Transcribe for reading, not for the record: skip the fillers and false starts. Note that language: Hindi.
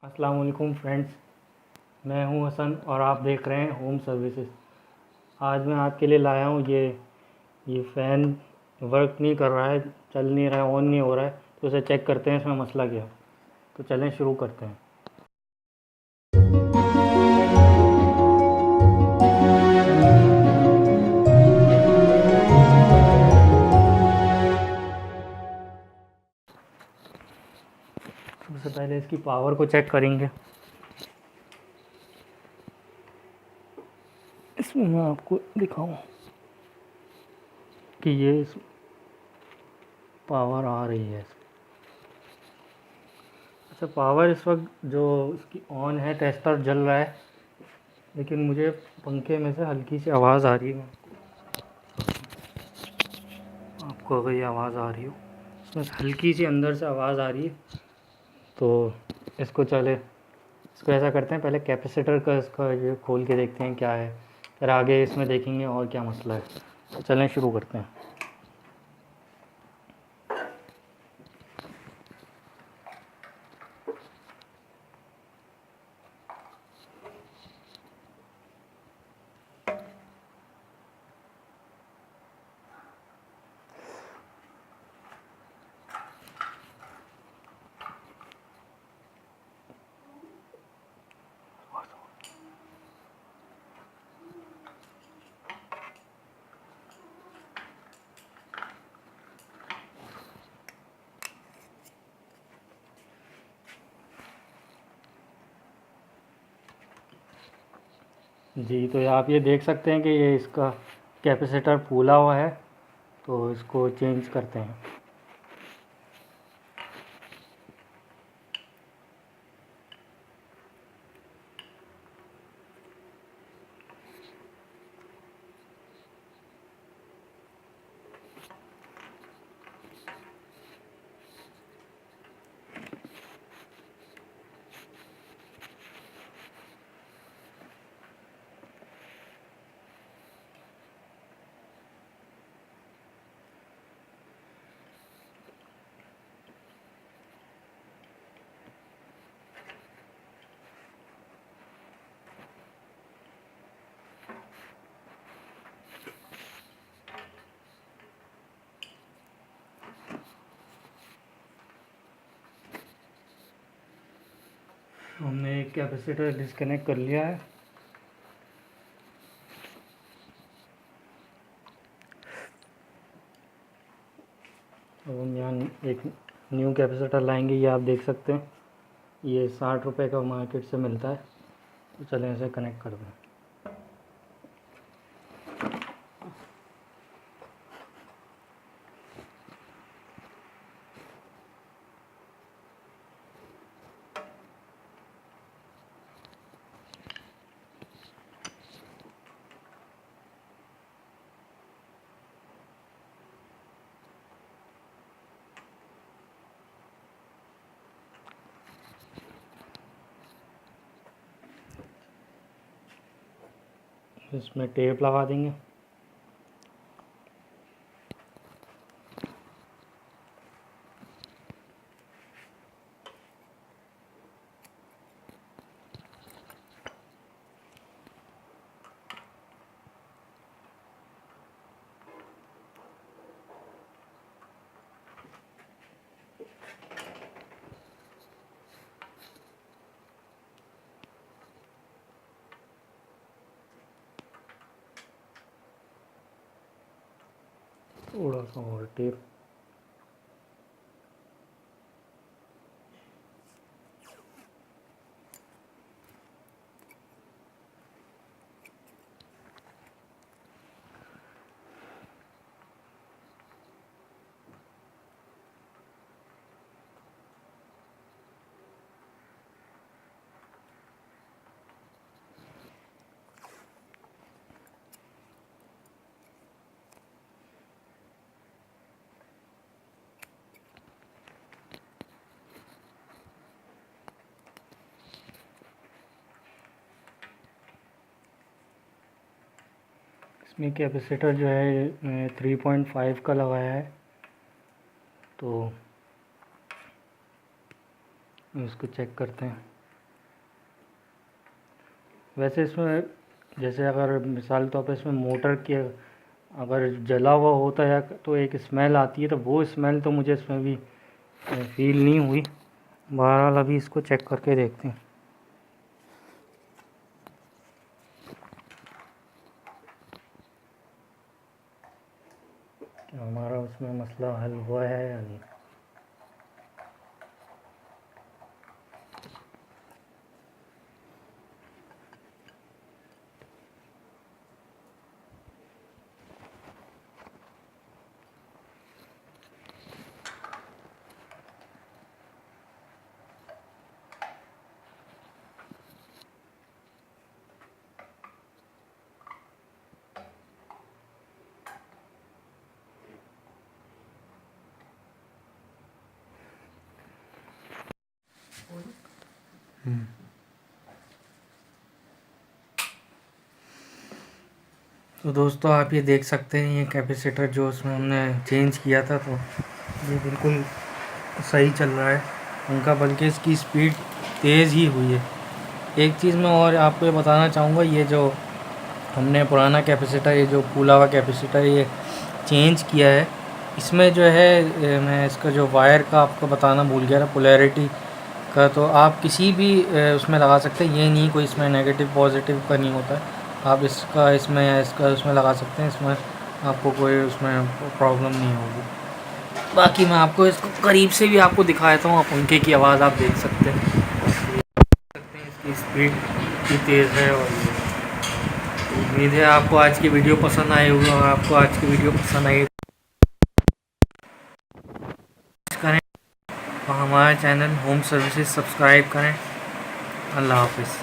अस्सलाम वालेकुम फ्रेंड्स। मैं हूं हसन और आप देख रहे हैं होम सर्विसेज। आज मैं आपके लिए लाया हूं ये फ़ैन वर्क नहीं कर रहा है, चल नहीं रहा है, ऑन नहीं हो रहा है। तो उसे चेक करते हैं इसमें मसला क्या है। तो चलें शुरू करते हैं। सबसे पहले इसकी पावर को चेक करेंगे। इसमें मैं आपको दिखाऊं कि ये पावर आ रही है। अच्छा, पावर इस वक्त जो इसकी ऑन है, टेस्टर जल रहा है, लेकिन मुझे पंखे में से हल्की सी आवाज़ आ रही है। आपको अगर ये आवाज़ आ रही हो, इसमें से हल्की सी अंदर से आवाज़ आ रही है। तो इसको ऐसा करते हैं, पहले कैपेसिटर का इसका ये खोल के देखते हैं क्या है, फिर आगे इसमें देखेंगे और क्या मसला है। तो चलें शुरू करते हैं। जी, तो आप ये देख सकते हैं कि ये इसका कैपेसिटर फूला हुआ है। तो इसको चेंज करते हैं। हमने एक कैपेसिटर डिस्कनेक्ट कर लिया है। अब हम यहाँ एक न्यू कैपेसिटर लाएंगे। ये आप देख सकते हैं, ये 60 रुपये का मार्केट से मिलता है। तो चलें इसे कनेक्ट कर दें। इसमें टेप लगा देंगे। थोड़ा सा और टेप। इसमें कैपेसिटर जो है 3.5 का लगाया है। तो इसको चेक करते हैं। वैसे इसमें जैसे अगर मिसाल तौर पे इसमें मोटर के अगर जला हुआ होता है तो एक स्मेल आती है, तो वो स्मेल तो मुझे इसमें भी फील नहीं हुई। बहरहाल अभी इसको चेक करके देखते हैं। क्या हमारा उसमें मसला हल हुआ है या नहीं। तो दोस्तों आप ये देख सकते हैं, ये कैपेसिटर जो उसमें हमने चेंज किया था, तो ये बिल्कुल सही चल रहा है उनका, बल्कि इसकी स्पीड तेज़ ही हुई है। एक चीज़ मैं और आपको ये बताना चाहूँगा, ये जो हमने पुराना कैपेसिटर, ये जो फूला हुआ कैपेसिटर ये चेंज किया है, इसमें जो है मैं इसका जो वायर का आपको बताना भूल गया था, पोलैरिटी का, तो आप किसी भी उसमें लगा सकते हैं। ये नहीं कोई इसमें नेगेटिव पॉजिटिव का नहीं होता है, आप इसका इसमें या इसका उसमें लगा सकते हैं, इसमें आपको कोई उसमें प्रॉब्लम नहीं होगी। बाकी मैं आपको इसको करीब से भी आपको दिखा देता हूँ, आप पंखे की आवाज़ आप देख सकते हैं, इसकी स्पीड कितनी तेज़ है। और उम्मीद है आपको आज की वीडियो पसंद आई होगी, और आपको आज की वीडियो पसंद आई करें और हमारा चैनल होम सर्विसेज सब्सक्राइब करें। अल्लाह हाफिज़।